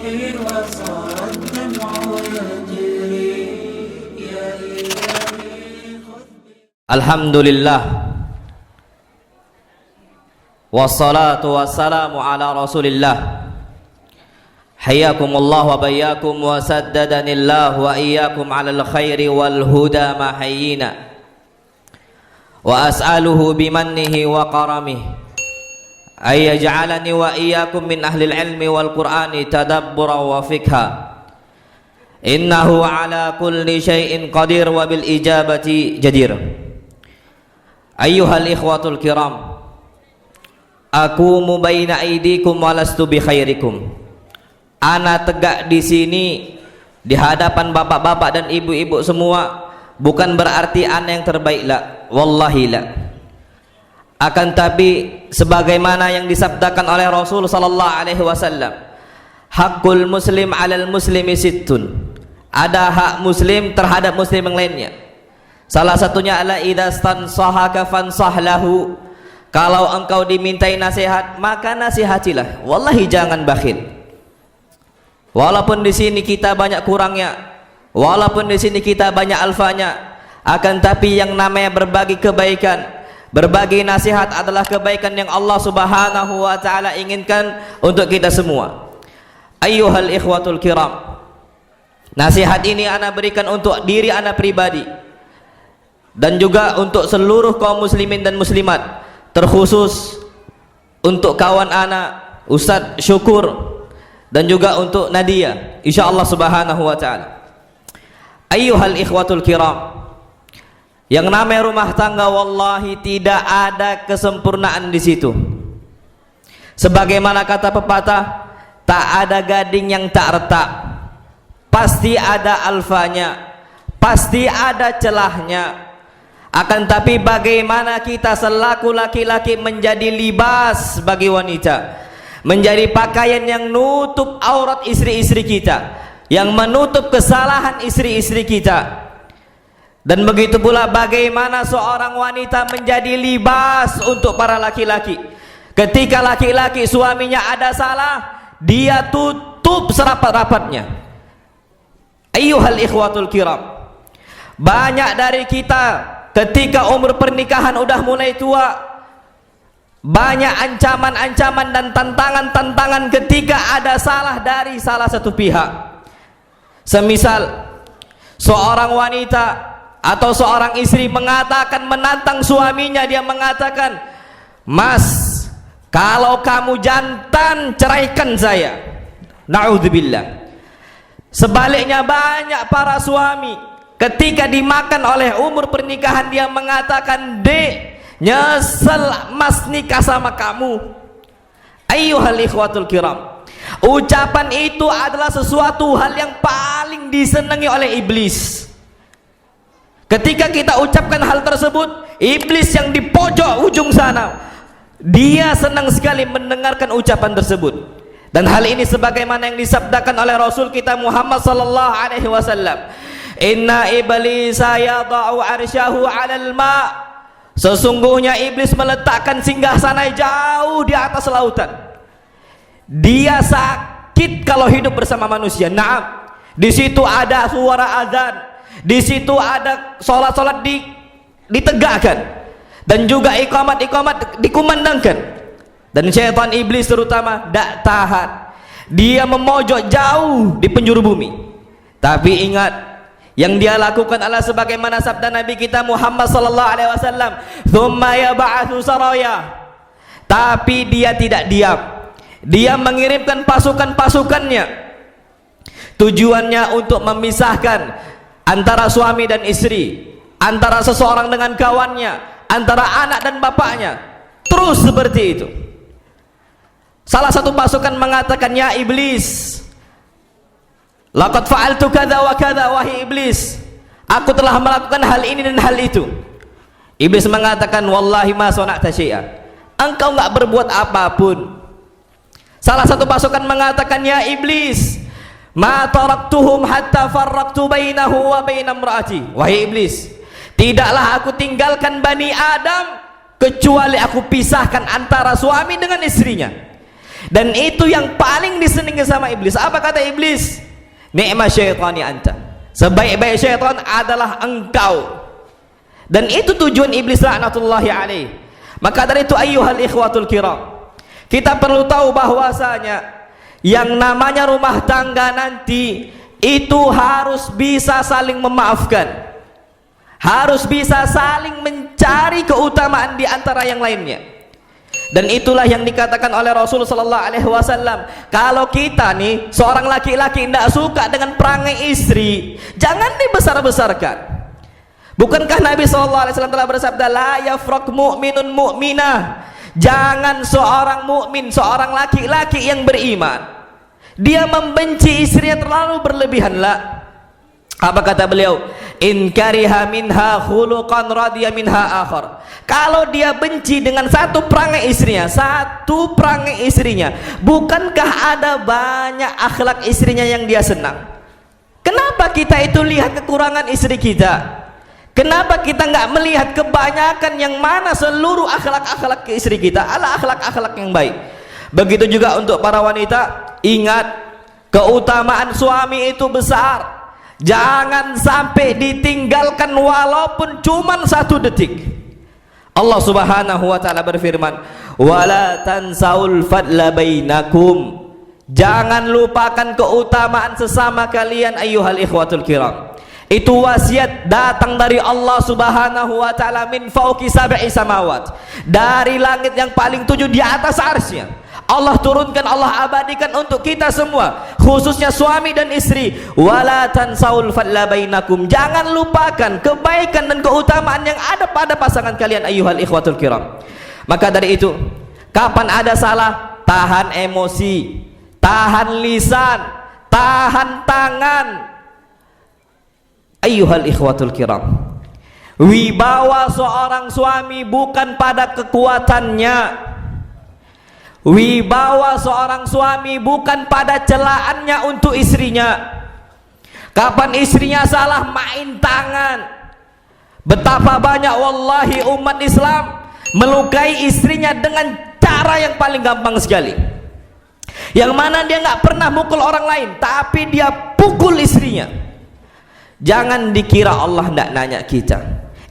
وصار الدمع يجري يا إلهي خذ. الحمد لله والصلاة والسلام على رسول الله. حياكم الله وبياكم وسددني الله وإياكم على الخير والهدى ما حيينا، وأسأله بمنه وكرمه أن يجعلني وإياكم من أهل العلم والقرآن تدبرا وفقها، إنه على كل شيء قدير وبالإجابة جدير. أيها الإخوة الكرام، أقوم بين أيديكم ولست بخيركم. Ana tegak di sini di hadapan bapak-bapak dan ibu-ibu semua, bukan berarti ana yang terbaik, la, wallahi la. Akan tapi sebagaimana yang disabdakan oleh Rasul sallallahu alaihi wasallam, hakul muslim 'alal muslimi sittun. Ada hak muslim terhadap muslim yang lainnya. Salah satunya adalah idza stansahaka fansah lahu. Kalau engkau dimintai nasihat, maka nasihatilah. Wallahi jangan bakhil. Walaupun di sini kita banyak kurangnya, walaupun di sini kita banyak alfanya, akan tapi yang namanya berbagi kebaikan, berbagi nasihat adalah kebaikan yang Allah Subhanahu wa taala inginkan untuk kita semua. Ayyuhal ikhwatul kiram, nasihat ini ana berikan untuk diri ana pribadi dan juga untuk seluruh kaum muslimin dan muslimat, terkhusus untuk kawan ana Ustadz Syukur dan juga untuk Nadia, insyaallah subhanahu wa ta'ala. Ayyuhal ikhwatul kiram, yang namanya rumah tangga wallahi tidak ada kesempurnaan di situ. Sebagaimana kata pepatah, tak ada gading yang tak retak, pasti ada alfanya, pasti ada celahnya. Akan tapi bagaimana kita selaku laki-laki menjadi libas bagi wanita, menjadi pakaian yang nutup aurat istri-istri kita, yang menutup kesalahan istri-istri kita. Dan begitu pula bagaimana seorang wanita menjadi libas untuk para laki-laki. Ketika laki-laki suaminya ada salah, dia tutup serapat-rapatnya. Ayyuhal ikhwatul kiram, banyak dari kita ketika umur pernikahan udah mulai tua, banyak ancaman-ancaman dan tantangan-tantangan ketika ada salah dari salah satu pihak. Semisal seorang wanita atau seorang istri mengatakan, menantang suaminya, dia mengatakan, "Mas, kalau kamu jantan ceraikan saya." Na'udzubillah. Sebaliknya banyak para suami ketika dimakan oleh umur pernikahan, dia mengatakan, "Dek, nyesel mas nikah sama kamu." Ayyuhal ikhwatul kiram, ucapan itu adalah sesuatu hal yang paling disenangi oleh iblis. Ketika kita ucapkan hal tersebut, iblis yang di pojok ujung sana, dia senang sekali mendengarkan ucapan tersebut. Dan hal ini sebagaimana yang disabdakan oleh Rasul kita Muhammad sallallahu alaihi wasallam, "Inna iblisa yada'u arsyahu 'alal ma'." Sesungguhnya iblis meletakkan singgasana jauh di atas lautan. Dia sakit kalau hidup bersama manusia. Naam, di situ ada suara azan, di situ ada sholat-sholat ditegakkan, dan juga iqamat-iqamat dikumandangkan. Dan syaitan iblis terutama tidak tahan, dia memojok jauh di penjuru bumi. Tapi ingat, yang dia lakukan adalah sebagaimana sabda Nabi kita Muhammad sallallahu alaihi wasallam, "Tsumma yab'atsu saraya." Tapi dia tidak diam. Dia mengirimkan pasukan-pasukannya. Tujuannya untuk memisahkan antara suami dan istri, antara seseorang dengan kawannya, antara anak dan bapaknya. Terus seperti itu. Salah satu pasukan mengatakan, "Ya iblis, laqad fa'altu kadza wa kadza." Wahai iblis, aku telah melakukan hal ini dan hal itu. Iblis mengatakan, "Wallahi ma sana'ta syai'an." Engkau enggak berbuat apapun. Salah satu pasukan mengatakan, "Ya iblis, ma taraktuhum hatta farraqtu bainahu wa baina imraati." Wahai iblis, tidaklah aku tinggalkan Bani Adam kecuali aku pisahkan antara suami dengan istrinya. Dan itu yang paling disenangi sama iblis. Apa kata iblis? Ni'ma syaitani anta. Sebaik-baik syaitan adalah engkau. Dan itu tujuan iblis laknatullahi alaih. Maka dari itu ayyuhal ikhwatul kiram, kita perlu tahu bahwasanya yang namanya rumah tangga nanti itu harus bisa saling memaafkan, harus bisa saling mencari keutamaan di antara yang lainnya. Dan itulah yang dikatakan oleh Rasul sallallahu alaihi wasallam, kalau kita nih seorang laki-laki tidak suka dengan perangai istri, jangan dibesar-besarkan. Bukankah Nabi sallallahu alaihi wasallam telah bersabda, la yafraq mu'minun mu'minah, jangan seorang mukmin, seorang laki-laki yang beriman, dia membenci istrinya terlalu berlebihanlah. Apa kata beliau? In kariha minha khuluqan radiya minha akhar. Kalau dia benci dengan satu perangai istrinya, bukankah ada banyak akhlak istrinya yang dia senang? Kenapa kita itu lihat kekurangan istri kita? Kenapa kita nggak melihat kebanyakan yang mana seluruh akhlak-akhlak ke istri kita adalah akhlak-akhlak yang baik? Begitu juga untuk para wanita, ingat keutamaan suami itu besar. Jangan sampai ditinggalkan walaupun cuma 1 detik. Allah Subhanahu wa taala berfirman, "Wala tansaul fadla bainakum." Jangan lupakan keutamaan sesama kalian ayyuhal ikhwatul kiram. Itu wasiat datang dari Allah Subhanahu wa taala min fauqi sab'i samawat. Dari langit yang paling 7 di atas arsy-Nya. Allah turunkan, Allah abadikan untuk kita semua, khususnya suami dan istri. Wala tansaul fadla bainakum. Jangan lupakan kebaikan dan keutamaan yang ada pada pasangan kalian ayyuhal ikhwatul kiram. Maka dari itu, kapan ada salah, tahan emosi, tahan lisan, tahan tangan. Ayyuhal ikhwatul kiram, wibawa seorang suami bukan pada kekuatannya, wibawa seorang suami bukan pada celaannya untuk istrinya. Kapan istrinya salah, main tangan. Betapa banyak wallahi umat Islam melukai istrinya dengan cara yang paling gampang sekali, yang mana dia nggak pernah mukul orang lain, tapi dia pukul istrinya. Jangan dikira Allah tidak nanya kita.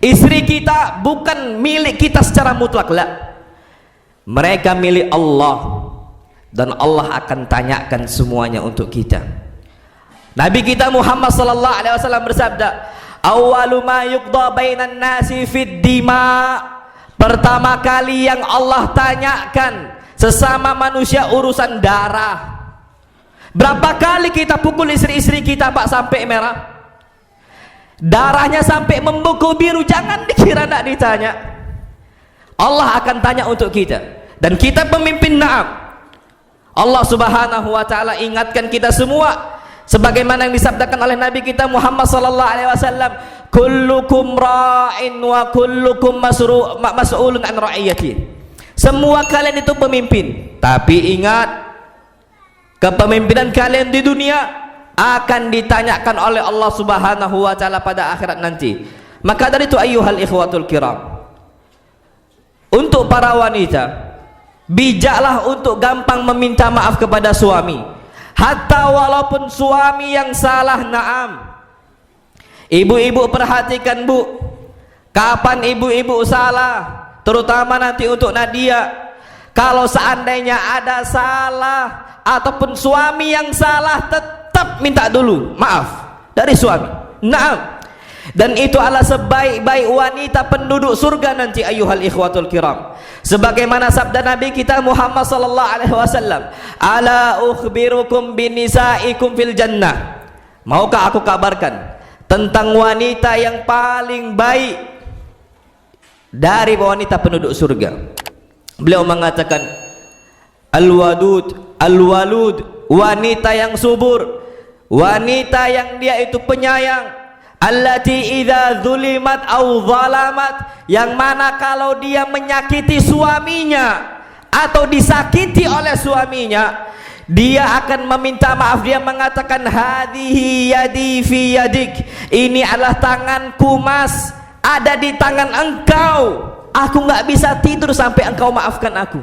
Istri kita bukan milik kita secara mutlak, lah. Mereka milik Allah, dan Allah akan tanyakan semuanya untuk kita. Nabi kita Muhammad sallallahu alaihi wasallam bersabda, "Awwalu ma yuqda bainan nasi fid dima." Pertama kali yang Allah tanyakan sesama manusia urusan darah. Berapa kali kita pukul istri-istri kita, Pak, sampai merah? Darahnya sampai membeku biru, jangan dikira tidak ditanya. Allah akan tanya untuk kita, dan kita pemimpin, na'am. Allah Subhanahu wa taala ingatkan kita semua sebagaimana yang disabdakan oleh Nabi kita Muhammad sallallahu alaihi wasallam, kullukum ra'in wa kullukum mas'ulun an ra'iyati. Semua kalian itu pemimpin, tapi ingat, kepemimpinan kalian di dunia akan ditanyakan oleh Allah Subhanahu wa taala pada akhirat nanti. Maka dari itu ayyuhal ikhwatul kiram, untuk para wanita, bijaklah untuk gampang meminta maaf kepada suami, hatta walaupun suami yang salah, na'am. Ibu-ibu perhatikan, Bu, kapan ibu-ibu salah, terutama nanti untuk Nadia. Kalau seandainya ada salah ataupun suami yang salah, tetap minta dulu maaf dari suami. Naam. Dan itu adalah sebaik-baik wanita penduduk surga nanti ayyuhal ikhwatul kiram. Sebagaimana sabda Nabi kita Muhammad sallallahu alaihi wasallam, "Ala ukhbirukum binisaikum fil jannah." Maukah aku kabarkan tentang wanita yang paling baik dari wanita penduduk surga? Beliau mengatakan, al-wadud, al-walud, wanita yang subur, wanita yang dia itu penyayang, allati idza zulimat au zalamat, yang mana kalau dia menyakiti suaminya atau disakiti oleh suaminya, dia akan meminta maaf. Dia mengatakan, hadhihi yadi fi yadik, ini adalah tanganku, Mas, ada di tangan engkau. Aku nggak bisa tidur sampai engkau maafkan aku.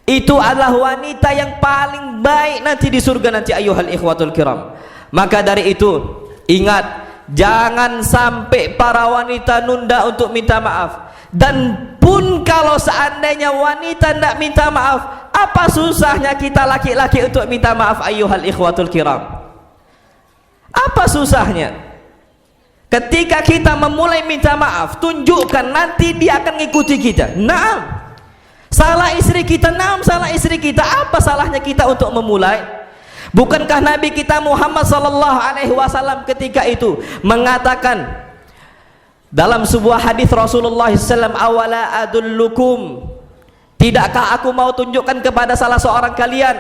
itu adalah wanita yang paling baik nanti di surga nanti ayyuhal ikhwatul kiram. Maka dari itu ingat, jangan sampai para wanita nunda untuk minta maaf. Dan pun kalau seandainya wanita tidak minta maaf, apa susahnya kita laki-laki untuk minta maaf ayyuhal ikhwatul kiram? Apa susahnya? Ketika kita memulai minta maaf, tunjukkan nanti dia akan ngikuti kita. Naam. Salah istri kita, naam salah istri kita. Apa salahnya kita untuk memulai? Bukankah Nabi kita Muhammad sallallahu alaihi wasallam ketika itu mengatakan dalam sebuah hadis Rasulullah SAW, awala adullukum, tidakkah aku mau tunjukkan kepada salah seorang kalian,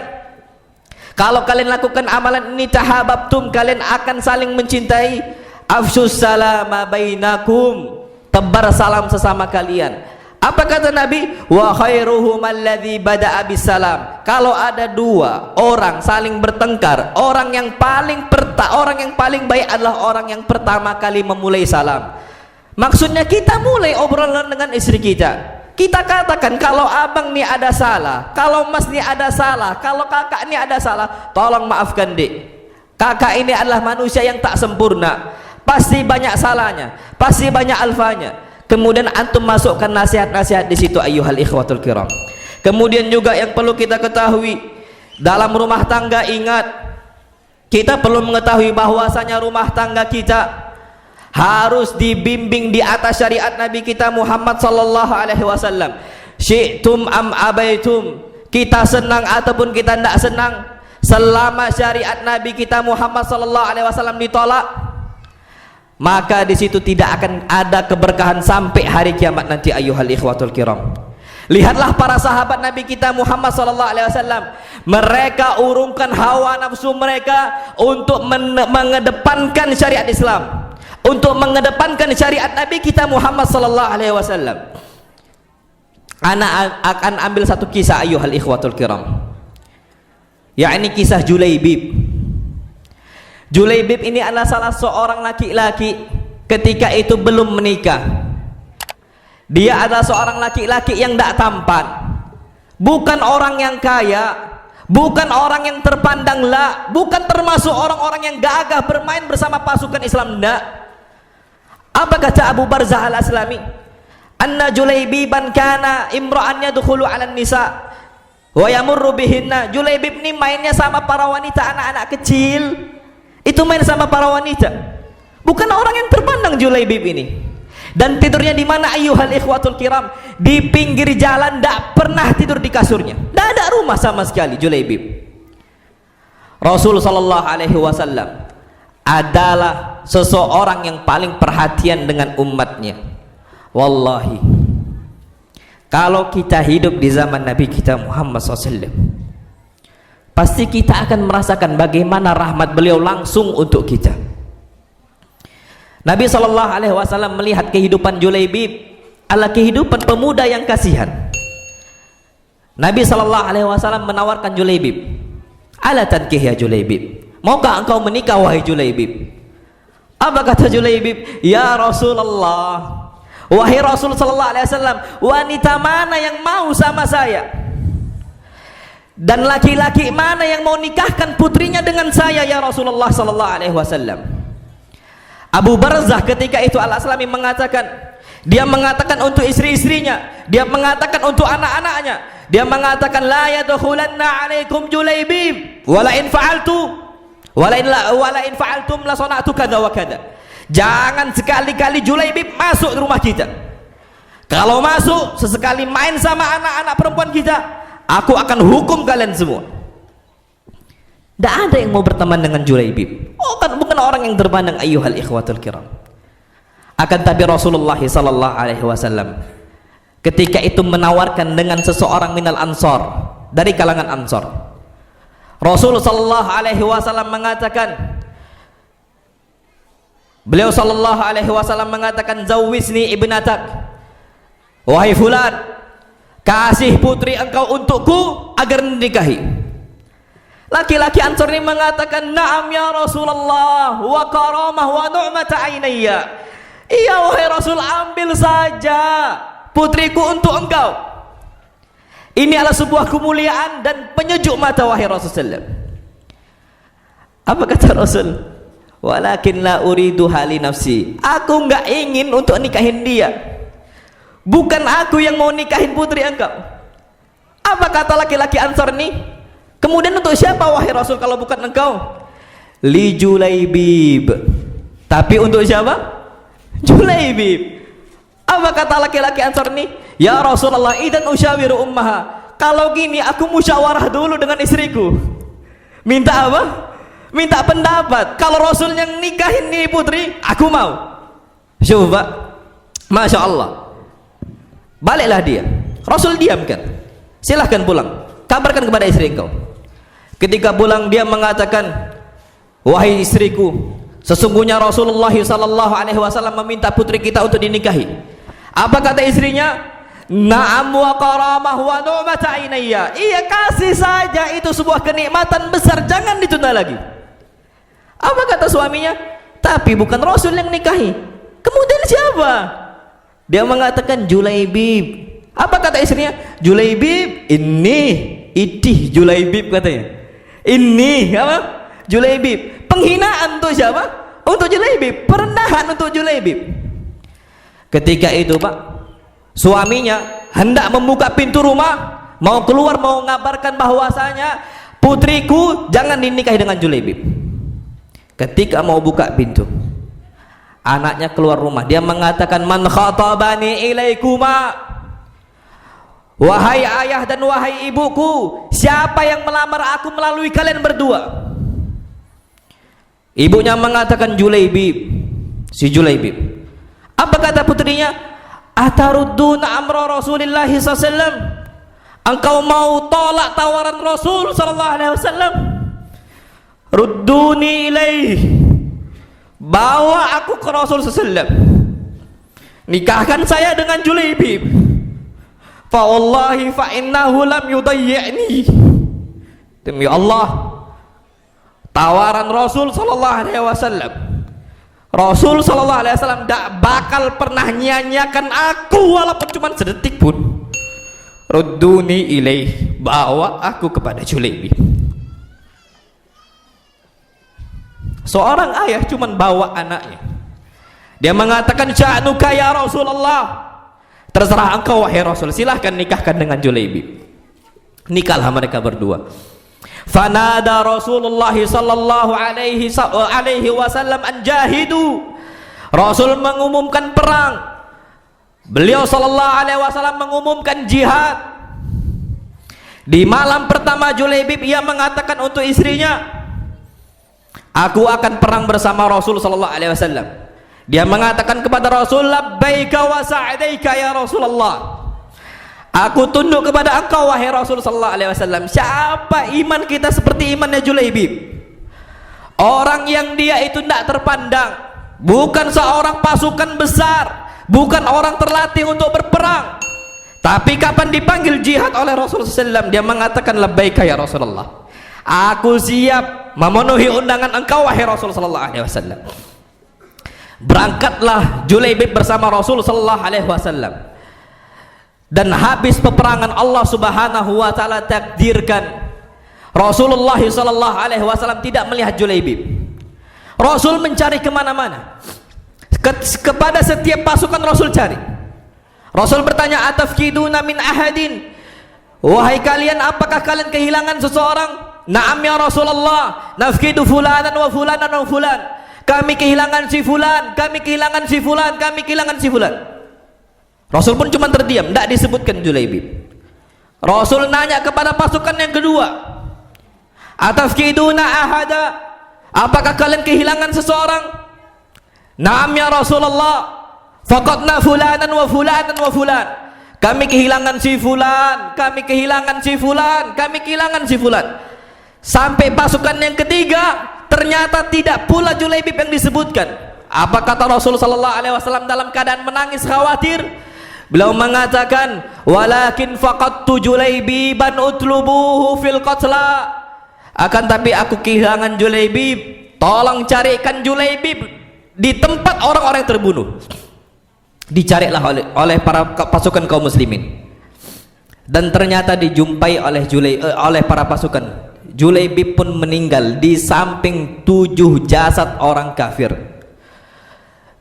kalau kalian lakukan amalan ini tahabbtum, kalian akan saling mencintai. Afshus salama bainakum, tebar salam sesama kalian. Apa kata Nabi? Wa khairuhum alladzi bada'a bisalam. Kalau ada dua orang saling bertengkar, orang yang paling baik adalah orang yang pertama kali memulai salam. Maksudnya kita mulai obrolan dengan istri kita. Kita katakan kalau abang nih ada salah, kalau mas nih ada salah, kalau kakak nih ada salah, tolong maafkan dek. Kakak ini adalah manusia yang tak sempurna, pasti banyak salahnya, pasti banyak alfanya. Kemudian antum masukkan nasihat-nasihat di situ ayyuhal ikhwatul kiram. Kemudian juga yang perlu kita ketahui dalam rumah tangga, ingat, kita perlu mengetahui bahwasanya rumah tangga kita harus dibimbing di atas syariat Nabi kita Muhammad sallallahu alaihi wasallam. Syi'tum am abaitum, kita senang ataupun kita tidak senang, selama syariat Nabi kita Muhammad sallallahu alaihi wasallam ditolak, maka di situ tidak akan ada keberkahan sampai hari kiamat nanti ayyuhal ikhwatul kiram. Lihatlah para sahabat Nabi kita Muhammad sallallahu alaihi wasallam, mereka urungkan hawa nafsu mereka untuk mengedepankan syariat Islam, untuk mengedepankan syariat Nabi kita Muhammad sallallahu alaihi wasallam. Ana akan ambil satu kisah ayyuhal ikhwatul kiram, yakni kisah Julaibib. Julaibib ini adalah salah seorang laki-laki ketika itu belum menikah. Dia adalah seorang laki-laki yang tidak tampan, bukan orang yang kaya, bukan orang yang terpandang lah, bukan termasuk orang-orang yang gagah bermain bersama pasukan Islam, tidak. Apa kata Abu Barzah al-Aslami? Anna Julaibiban kana imra'an yadkhulu 'alan nisa wa yamurru bihinna. Julaibib ini mainnya sama para wanita, anak-anak kecil. Itu main sama para wanita. Bukan orang yang terpandang Julaibib ini. Dan tidurnya di mana ayyuhal ikhwatul kiram? Di pinggir jalan, tidak pernah tidur di kasurnya. Tidak ada rumah sama sekali Julaibib. Rasul sallallahu alaihi wasallam adalah seseorang yang paling perhatian dengan umatnya. Wallahi, kalau kita hidup di zaman Nabi kita Muhammad SAW, pasti kita akan merasakan bagaimana rahmat beliau langsung untuk kita. Nabi SAW melihat kehidupan Julaibib adalah kehidupan pemuda yang kasihan. Nabi SAW menawarkan Julaibib, ala tankih ya Julaibib, maukah engkau menikah wahai Julaibib? Apa kata Julaibib? Ya Rasulullah, wahai Rasul SAW, wanita mana yang mau sama saya? Dan laki-laki mana yang mau nikahkan putrinya dengan saya ya Rasulullah SAW? Abu Barzah ketika itu al-Aslami mengatakan, dia mengatakan untuk istri-istrinya, dia mengatakan untuk anak-anaknya, dia mengatakan la yadkhulanna alaikum Julaibib wala in fa'altum la sana'tu kadza wa kadza. Jangan sekali-kali Julaibib masuk ke rumah kita. Kalau masuk sesekali main sama anak-anak perempuan kita, aku akan hukum kalian semua. Tidak ada yang mau berteman dengan Julaibib. Oh, kan bukan orang yang terpandang ayyuhal ikhwatul kiram. Akan tapi Rasulullah sallallahu alaihi wasallam ketika itu menawarkan dengan seseorang minal ansor, dari kalangan ansor. Rasul sallallahu alaihi wasallam mengatakan, beliau sallallahu alaihi wasallam mengatakan, zawwisni ibnatak, wahai fulan, kasih putri engkau untukku agar dinikahi. Laki-laki Ansor ini mengatakan, na'am ya Rasulullah wa karamah wa nu'mata ainayya. Iya wahai Rasul, ambil saja putriku untuk engkau. Ini adalah sebuah kemuliaan dan penyejuk mata wahai Rasulullah. Apa kata Rasul? Walakin la uridu hali nafsi. Aku enggak ingin untuk nikahin dia. Bukan aku yang mau nikahin putri engkau. Apa kata laki-laki Ansar ini? Kemudian untuk siapa wahai Rasul kalau bukan engkau? Li Julaibib. Tapi untuk siapa? Julaibib. Apa kata laki-laki Ansar ini? Ya Rasulullah, idan usyawiru ummaha. Kalau gini aku musyawarah dulu dengan istriku. Minta apa? Minta pendapat. Kalau Rasul yang nikahin ini putri, aku mau. Coba, Masya Allah. Baliklah dia. Rasul diamkan. Silahkan pulang. Kabarkan kepada istri engkau. Ketika pulang dia mengatakan, wahai istriku, sesungguhnya Rasulullah SAW meminta putri kita untuk dinikahi. Apa kata istrinya? Na'am wa karamah wa nu'mata ainayya. Iya, kasih saja, itu sebuah kenikmatan besar, jangan ditunda lagi. Apa kata suaminya? Tapi bukan Rasul yang nikahi. Kemudian siapa? Dia mengatakan Julaibib. Apa kata istrinya? Julaibib ini idih Julaibib katanya. Ini apa? Julaibib. Penghinaan untuk siapa? Untuk Julaibib. Perendahan untuk Julaibib. Ketika itu Pak, suaminya hendak membuka pintu rumah, mau keluar, mau mengabarkan bahwasanya putriku jangan dinikahi dengan Julaibib. Ketika mau buka pintu, anaknya keluar rumah, dia mengatakan, man khatabani ilaikuma. Wahai ayah dan wahai ibuku, siapa yang melamar aku melalui kalian berdua? Ibunya mengatakan Julaibib. Si Julaibib. Apa kata putrinya? Atarudduna amra Rasulillah SAW. Engkau mau tolak tawaran Rasul SAW? Rudduni ilaih. Bawa aku ke Rasul SAW. Nikahkan saya dengan Julaibib. Fa wallahi fa innahu lam yudayyi'ni. Demi Allah, tawaran Rasul SAW, Rasul SAW tidak bakal pernah nyanyiakan aku walaupun cuma sedetik pun. Rudduni ilaih. Bawa aku kepada Julaibib. Seorang ayah cuma bawa anaknya. Dia mengatakan, sya'nuka ya Rasulullah. Terserah engkau wahai Rasul, silahkan nikahkan dengan Julaibib. Nikahlah mereka berdua. Fanada Rasulullah sallallahu alaihi wasallam anjahidu. Rasul mengumumkan perang. Beliau sallallahu alaihi wasallam mengumumkan jihad. Di malam pertama Julaibib ia mengatakan untuk istrinya, aku akan perang bersama Rasul sallallahu alaihi wasallam. Dia mengatakan kepada Rasul, labbaika wa sa'daika ya Rasulullah. Aku tunduk kepada engkau wahai Rasul sallallahu alaihi wasallam. Siapa iman kita seperti imannya Julaibib? Orang yang dia itu tidak terpandang, bukan seorang pasukan besar, bukan orang terlatih untuk berperang. Tapi kapan dipanggil jihad oleh Rasul sallallahu alaihi wasallam, dia mengatakan labbaika ya Rasulullah. Aku siap memenuhi undangan engkau wahai Rasul sallallahu alaihi wasallam. Berangkatlah Julaibib bersama Rasul sallallahu alaihi wasallam. Dan habis peperangan Allah Subhanahu wa taala takdirkan Rasulullah sallallahu alaihi wasallam tidak melihat Julaibib. Rasul mencari kemana-mana. Kepada setiap pasukan Rasul cari. Rasul bertanya, atafkiduna min ahadin? Wahai kalian, apakah kalian kehilangan seseorang? Na'am ya Rasulullah, nafkidu fulanan wa fulanan wa fulan. Kami kehilangan si fulan, kami kehilangan si fulan, kami kehilangan si fulan. Rasul pun cuma terdiam, tidak disebutkan Julaibib. Rasul nanya kepada pasukan yang kedua, atafkiduna ahada? Apakah kalian kehilangan seseorang? Naam ya Rasulullah, faqadna fulanan wa fulanan wa fulan. Kami kehilangan si fulan, kami kehilangan si fulan, kami kehilangan si fulan. Sampai pasukan yang ketiga, ternyata tidak pula Julaibib yang disebutkan. Apa kata Rasul sallallahu alaihi wasallam dalam keadaan menangis khawatir? Beliau mengatakan, walakin faqadtu Julaibiban utlubuhu fil qatla. Akan tapi aku kehilangan Julaibib. Tolong carikan Julaibib di tempat orang-orang yang terbunuh. Dicarilah oleh para pasukan kaum muslimin. dan ternyata dijumpai oleh para pasukan. Julaibib pun meninggal di samping 7 jasad orang kafir.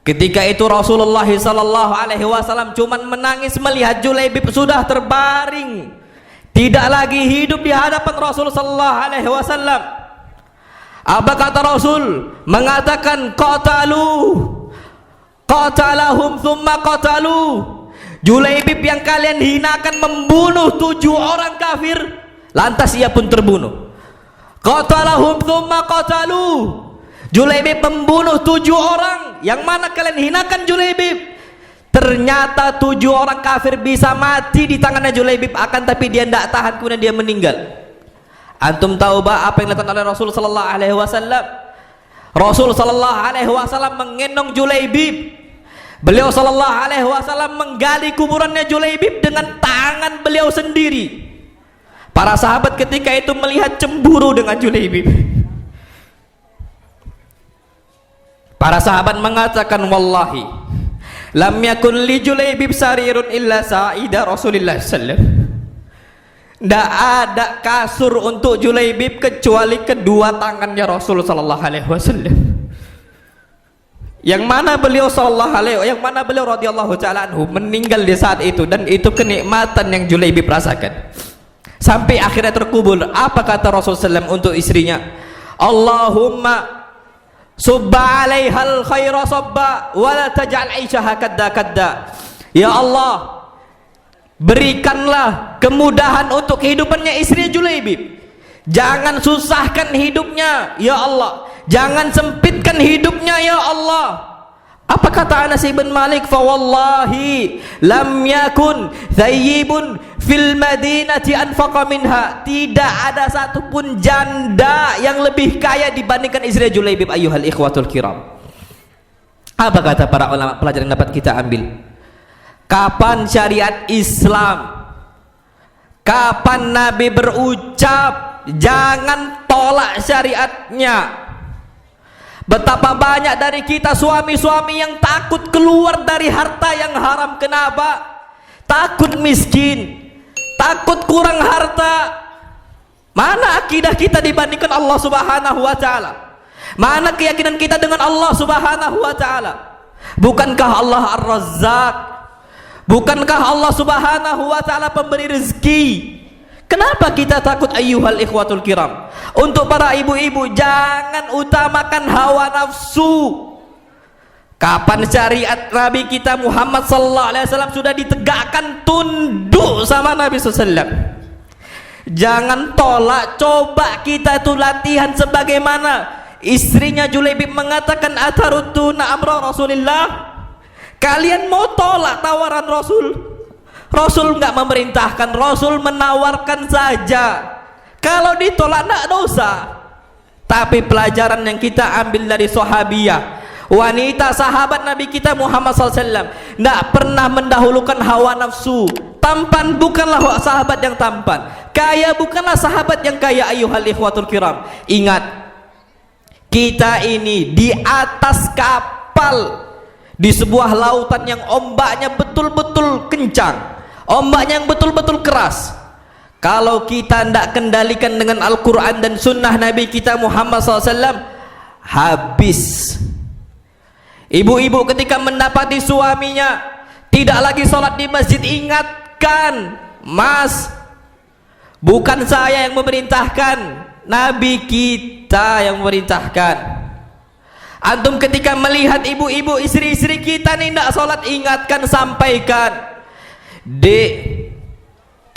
Ketika itu Rasulullah SAW cuman menangis melihat Julaibib sudah terbaring, tidak lagi hidup di hadapan Rasulullah SAW. Apa kata Rasul? Mengatakan qatalahum thumma qatalu. Julaibib yang kalian hinakan membunuh 7 orang kafir, lantas ia pun terbunuh. Qatalahum thumma qatalu. Julaibib membunuh 7 orang, yang mana kalian hinakan Julaibib. Ternyata 7 orang kafir bisa mati di tangannya Julaibib, akan tapi dia tidak tahan, kemudian dia meninggal. Antum tahu apa yang dilakukan oleh Rasul sallallahu alaihi wasallam? Rasul sallallahu alaihi wasallam menggendong Julaibib. Beliau sallallahu alaihi wasallam menggali kuburannya Julaibib dengan tangan beliau sendiri. Para sahabat ketika itu melihat cemburu dengan Julaibib. Para sahabat mengatakan, wallahi lam yakun li Julaibib sarirun illa sa'ida Rasulullah sallallahu. Tidak ada kasur untuk Julaibib kecuali kedua tangannya Rasul sallallahu alaihi wasallam. Yang mana beliau radhiyallahu ta'ala anhu meninggal di saat itu, dan itu kenikmatan yang Julaibib rasakan. Sampai akhirnya terkubur. Apa kata Rasulullah SAW untuk istrinya? Allahumma subba alaihal khaira sabba wa la taj'al 'aishaha kadda. Ya Allah, berikanlah kemudahan untuk kehidupannya istri Julaibib. Jangan susahkan hidupnya ya Allah, jangan sempitkan hidupnya ya Allah. Apa kata Anas bin Malik? Fa wallahi lam yakun thayyibun fil madinati anfaqa minha. Tidak ada satupun janda yang lebih kaya dibandingkan istri Julaibib, ayyuhal ikhwatul kiram. Apa kata para ulama? Pelajaran dapat kita ambil. Kapan syariat Islam, kapan Nabi berucap jangan tolak syariatnya. Betapa banyak dari kita suami-suami yang takut keluar dari harta yang haram. Kenapa? Takut miskin, takut kurang harta. Mana akidah kita dibandingkan Allah Subhanahu wa ta'ala? Mana keyakinan kita dengan Allah Subhanahu wa ta'ala? Bukankah Allah Ar-Razzaq? Bukankah Allah Subhanahu wa ta'ala pemberi rezeki? Kenapa kita takut, ayyuhal ikhwatul kiram? Untuk para ibu-ibu, jangan utamakan hawa nafsu. Kapan syariat Nabi kita Muhammad sallallahu alaihi wasallam sudah ditegakkan, tunduk sama Nabi sallallahu alaihi wasallam. Jangan tolak. Coba kita itu latihan sebagaimana istrinya Julaibib mengatakan, atarutuna amra Rasulillah. Kalian mau tolak tawaran Rasul? Rasul enggak memerintahkan, Rasul menawarkan saja. Kalau ditolak enggak dosa. Tapi pelajaran yang kita ambil dari sahabiyah, wanita sahabat Nabi kita Muhammad SAW, enggak pernah mendahulukan hawa nafsu. Tampan bukanlah sahabat yang tampan, kaya bukanlah sahabat yang kaya, ayyuhal ikhwatul kiram. Ingat, kita ini di atas kapal di sebuah lautan yang ombaknya betul-betul kencang, ombaknya yang betul-betul keras. Kalau kita tidak kendalikan dengan Al-Quran dan sunnah Nabi kita Muhammad SAW, habis. Ibu-ibu ketika mendapati suaminya tidak lagi sholat di masjid, ingatkan, mas, bukan saya yang memerintahkan, Nabi kita yang memerintahkan. Antum ketika melihat ibu-ibu istri-istri kita nih tidak sholat, ingatkan, sampaikan. Dek,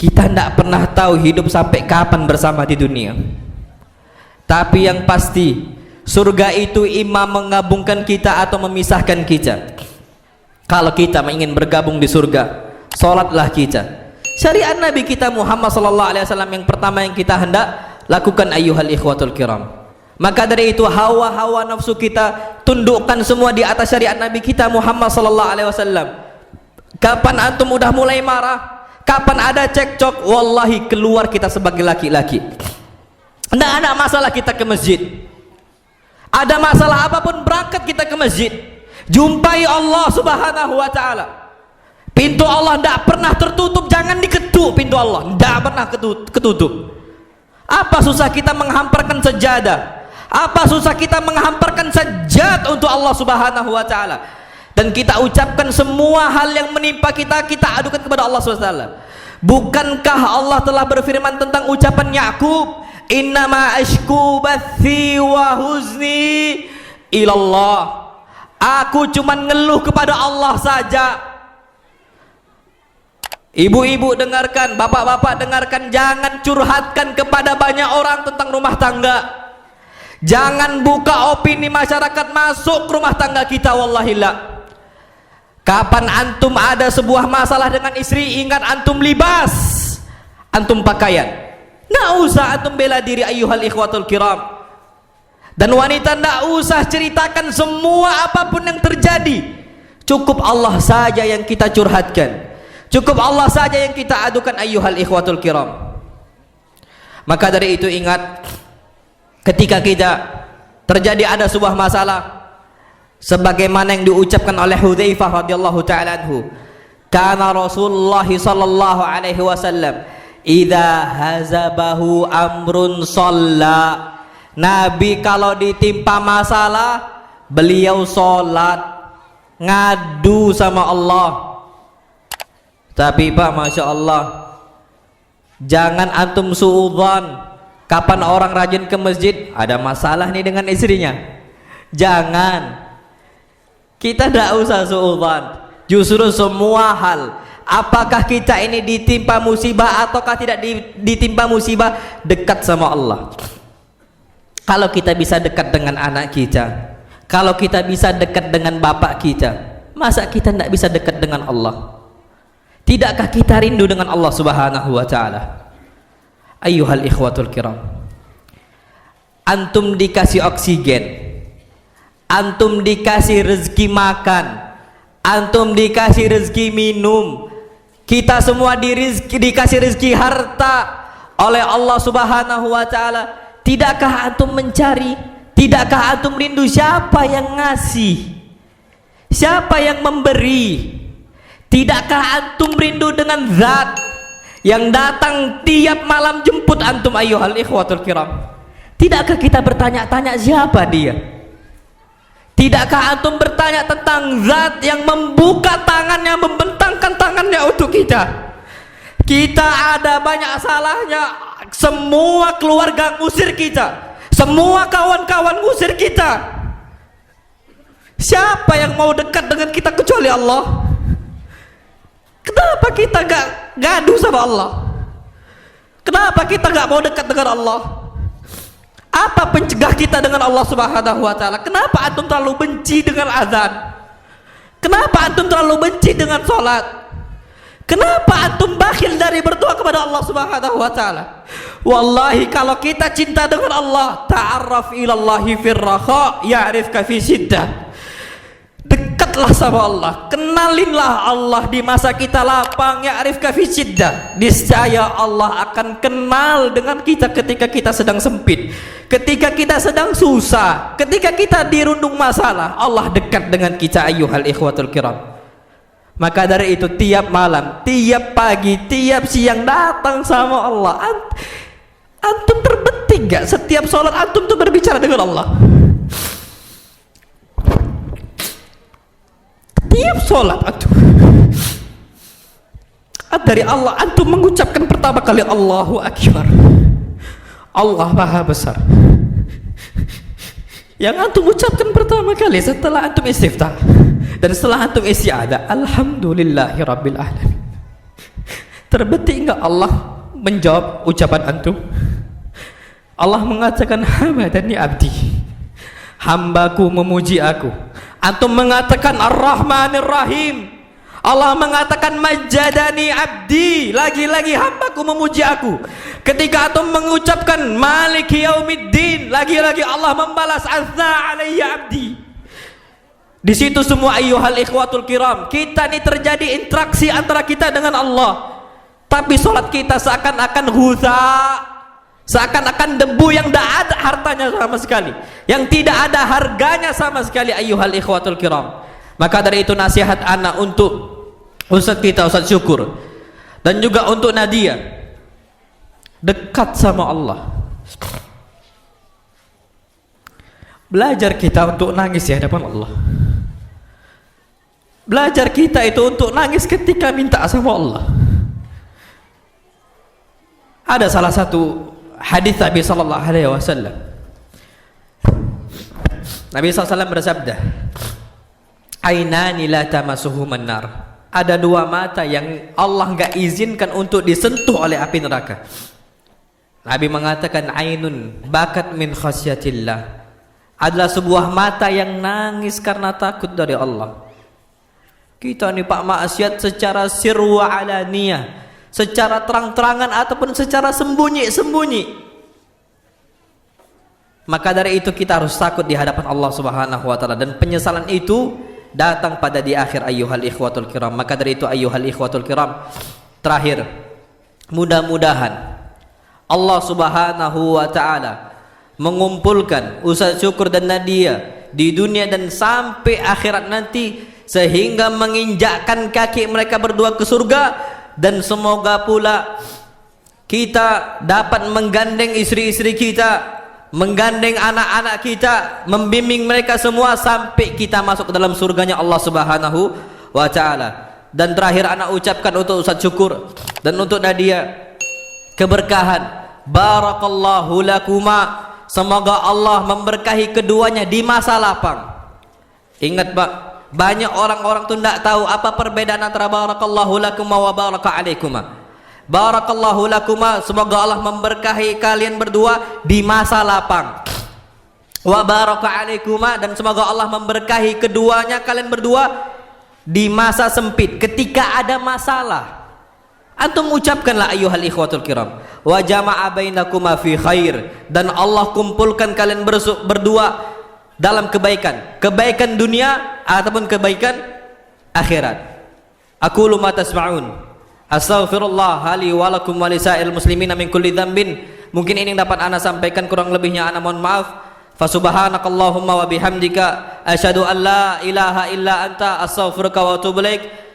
kita tidak pernah tahu hidup sampai kapan bersama di dunia. Tapi yang pasti, surga itu imam menggabungkan kita atau memisahkan kita. Kalau kita ingin bergabung di surga, sholatlah kita. Syariat Nabi kita Muhammad SAW yang pertama yang kita hendak lakukan, ayyuhal ikhwatul kiram. Maka dari itu hawa-hawa nafsu kita tundukkan semua di atas syariat Nabi kita Muhammad SAW. Kapan antum udah mulai marah, kapan ada cekcok, wallahi keluar kita sebagai laki-laki. Tidak ada masalah kita ke masjid. Ada masalah apapun, berangkat kita ke masjid. Jumpai Allah Subhanahu wa ta'ala. Pintu Allah tidak pernah tertutup, jangan diketuk. ketuk pintu Allah, tidak pernah ketutup. Apa susah kita menghamparkan sejadah? Apa susah kita menghamparkan sajad untuk Allah Subhanahu wa taala? Dan kita ucapkan semua hal yang menimpa kita, kita adukan kepada Allah Subhanahu wa taala. Bukankah Allah telah berfirman tentang ucapan Yakub, innama ashku bathi wa huzni ilallah. Aku cuman ngeluh kepada Allah saja. Ibu-ibu dengarkan, bapak-bapak dengarkan, jangan curhatkan kepada banyak orang tentang rumah tangga. Jangan buka opini masyarakat masuk ke rumah tangga kita, wallahi la. Kapan antum ada sebuah masalah dengan istri, ingat antum libas, antum pakaian. Nggak usah antum bela diri ayyuhal ikhwatul kiram. Dan wanita nggak usah ceritakan semua apapun yang terjadi. Cukup Allah saja yang kita curhatkan. Cukup Allah saja yang kita adukan ayyuhal ikhwatul kiram. Maka dari itu ingat, ketika kita terjadi ada sebuah masalah, sebagaimana yang diucapkan oleh Hudzaifah radhiyallahu taala anhu, kana Rasulullah sallallahu alaihi wasallam idza hazabahu amrun shalla. Nabi kalau ditimpa masalah, beliau salat, ngadu sama Allah. Tapi Pak, Masya Allah, jangan antum suudzon. Kapan orang rajin ke masjid, ada masalah nih dengan istrinya. Jangan. Kita tidak usah suudzon. Justru semua hal, apakah kita ini ditimpa musibah ataukah tidak ditimpa musibah, dekat sama Allah. Kalau kita bisa dekat dengan anak kita, kalau kita bisa dekat dengan bapak kita, masa kita tidak bisa dekat dengan Allah? Tidakkah kita rindu dengan Allah Subhanahu wa taala? Ayyuhal ikhwatul kiram, antum dikasih oksigen, antum dikasih rezeki makan, antum dikasih rezeki minum, kita semua dikasih rezeki harta oleh Allah Subhanahu wa taala. Tidakkah antum mencari, tidakkah antum rindu siapa yang ngasih, siapa yang memberi? Tidakkah antum rindu dengan zat yang datang tiap malam jemput antum ayyuhal ikhwatul kiram? Tidakkah kita bertanya-tanya siapa dia? Tidakkah antum bertanya tentang zat yang membuka tangannya, membentangkan tangannya untuk kita? Kita ada banyak salahnya, semua keluarga ngusir kita, semua kawan-kawan ngusir kita. Siapa yang mau dekat dengan kita kecuali Allah? Kenapa kita gak ngadu sama Allah? Kenapa kita gak mau dekat dengan Allah? Apa pencegah kita dengan Allah Subhanahu wa taala? Kenapa antum terlalu benci dengan azan? Kenapa antum terlalu benci dengan salat? Kenapa antum bakhil dari berdoa kepada Allah Subhanahu wa taala? Wallahi kalau kita cinta dengan Allah, ta'arraf ilallahi firraha ya'rifka fi syiddah. Dekatlah sama Allah, kenalinlah Allah di masa kita lapang, ya'rifka fi syiddah. Niscaya Allah akan kenal dengan kita ketika kita sedang sempit, ketika kita sedang susah, ketika kita dirundung masalah. Allah dekat dengan kita ayyuhal ikhwatul kiram. Maka dari itu tiap malam, tiap pagi, tiap siang datang sama Allah. Antum terbetik gak setiap sholat antum tuh berbicara dengan Allah? Tiap sholat antum dari Allah antum mengucapkan pertama kali Allahu Akbar, Allah Maha Besar. Yang antum ucapkan pertama kali setelah antum istiftah dan setelah antum isti'adzah, alhamdulillahi rabbil alamin. Terbetik enggak Allah menjawab ucapan antum? Allah mengatakan hamadani abdi, hambaku memuji aku. Antum mengatakan ar-rahmanir rahim, Allah mengatakan majadani abdi, lagi-lagi hambaku memuji aku. Ketika antum mengucapkan maliki yaumiddin, lagi-lagi Allah membalas azza alayya abdi. Di situ semua ayyuhal ikhwatul kiram, kita ini terjadi interaksi antara kita dengan Allah. Tapi sholat kita seakan-akan huza, seakan-akan debu yang tidak ada hartanya sama sekali, yang tidak ada harganya sama sekali ayyuhal ikhwatul kiram. Maka dari itu nasihat anak untuk Ustaz kita, Ustaz Syukur, dan juga untuk Nadia dekat sama Allah. Belajar kita untuk nangis di hadapan Allah. Belajar kita itu untuk nangis ketika minta sama Allah. Ada salah satu hadis Nabi sallallahu alaihi wasallam. Nabi SAW bersabda, ainani la tamasuhuman nar. Ada dua mata yang Allah enggak izinkan untuk disentuh oleh api neraka. Nabi mengatakan ainun bakat min khasyatillah, adalah sebuah mata yang nangis karena takut dari Allah. Kita nih Pak maksiat secara sirwa alaniyah, secara terang-terangan ataupun secara sembunyi-sembunyi. Maka dari itu kita harus takut di hadapan Allah Subhanahu wa taala, dan penyesalan itu datang pada di akhir ayyuhal ikhwatul kiram. Maka dari itu ayyuhal ikhwatul kiram, terakhir, mudah-mudahan Allah Subhanahu wa taala mengumpulkan Ustaz Syukur dan Nadia di dunia dan sampai akhirat nanti, sehingga menginjakkan kaki mereka berdua ke surga. Dan semoga pula kita dapat menggandeng istri-istri kita, menggandeng anak-anak kita, membimbing mereka semua sampai kita masuk ke dalam surganya Allah Subhanahu wa taala. Dan terakhir anak ucapkan untuk Ustaz Syukur dan untuk Nadia keberkahan. Barakallahu lakuma, semoga Allah memberkahi keduanya di masa lapang. Ingat Pak, banyak orang-orang tuh tidak tahu apa perbedaan antara barakallahu lakuma wa baraka alaikuma. Barakallahu lakuma, semoga Allah memberkahi kalian berdua di masa lapang. Wa baraka alaikuma, dan semoga Allah memberkahi keduanya kalian berdua di masa sempit, ketika ada masalah. Antum ucapkanlah ayyuhal ikhwatul kiram, wa jama'a bainakuma fi khair, dan Allah kumpulkan kalian berdua dalam kebaikan, kebaikan dunia ataupun kebaikan akhirat. Aqulu ma tasma'un, astaghfirullah li wa lakum wa lisa'il muslimina min kulli dzambin. Mungkin ini yang dapat ana sampaikan, kurang lebihnya ana mohon maaf. Fa subhanakallahumma wa bihamdika asyhadu an la ilaha illa anta astaghfiruka wa atubu ilaik.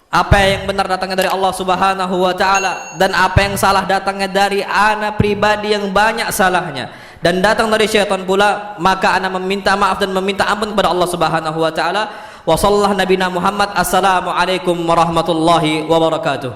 Apa yang benar datangnya dari Allah Subhanahu wa taala, dan apa yang salah datangnya dari ana pribadi yang banyak salahnya dan datang dari syaitan pula, maka ana meminta maaf dan meminta ampun kepada Allah Subhanahu wa taala. Wa sallallahu nabiyana Muhammad. Assalamualaikum warahmatullahi wabarakatuh.